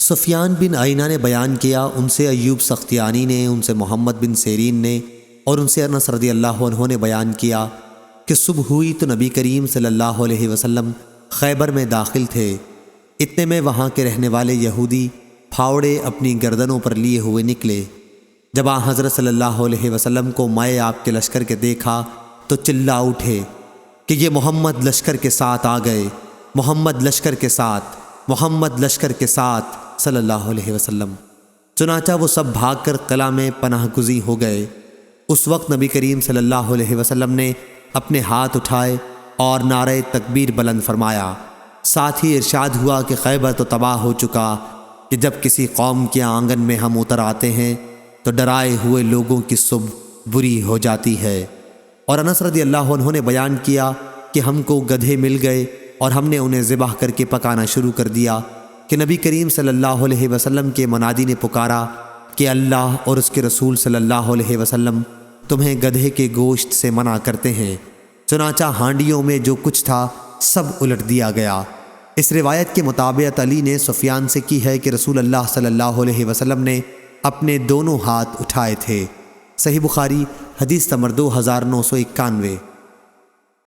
سفیان بن عینہ نے بیان کیا، ان سے ایوب سختیانی نے، ان سے محمد بن سیرین نے اور ان سے انس رضی اللہ عنہ نے بیان کیا کہ صبح ہوئی تو نبی کریم صلی اللہ علیہ وسلم خیبر میں داخل تھے۔ اتنے میں وہاں کے رہنے والے یہودی پھاوڑے اپنی گردنوں پر لیے ہوئے نکلے۔ جب آن حضرت صلی اللہ علیہ وسلم کو مائے آپ کے لشکر کے دیکھا تو چلا اٹھے کہ یہ محمد لشکر کے ساتھ آ گئے، محمد لشکر کے ساتھ، محمد لشکر کے ساتھ صلی اللہ علیہ وسلم۔ چنانچہ وہ سب بھاگ کر قلعہ میں پناہ گزیں ہو گئے۔ اس وقت نبی کریم صلی اللہ علیہ وسلم نے اپنے ہاتھ اٹھائے اور نعرہ تکبیر بلند فرمایا۔ ساتھ ہی ارشاد ہوا کہ خیبر تو تباہ ہو چکا، کہ جب کسی قوم کے آنگن میں ہم اتر آتے ہیں تو ڈرائے ہوئے لوگوں کی صبح بری ہو جاتی ہے۔ اور انس رضی اللہ عنہ نے بیان کیا کہ ہم کو گدھے مل گئے اور ہم نے انہیں ذبح کر کے پکانا شروع کر دیا کہ نبی کریم صلی اللہ علیہ وسلم کے منادی نے پکارا کہ اللہ اور اس کے رسول صلی اللہ علیہ وسلم تمہیں گدھے کے گوشت سے منع کرتے ہیں۔ چنانچہ ہانڈیوں میں جو کچھ تھا سب الٹ دیا گیا۔ اس روایت کے مطابق علی نے سفیان سے کی ہے کہ رسول اللہ صلی اللہ علیہ وسلم نے اپنے دونوں ہاتھ اٹھائے تھے۔ صحیح بخاری حدیث نمبر 2991۔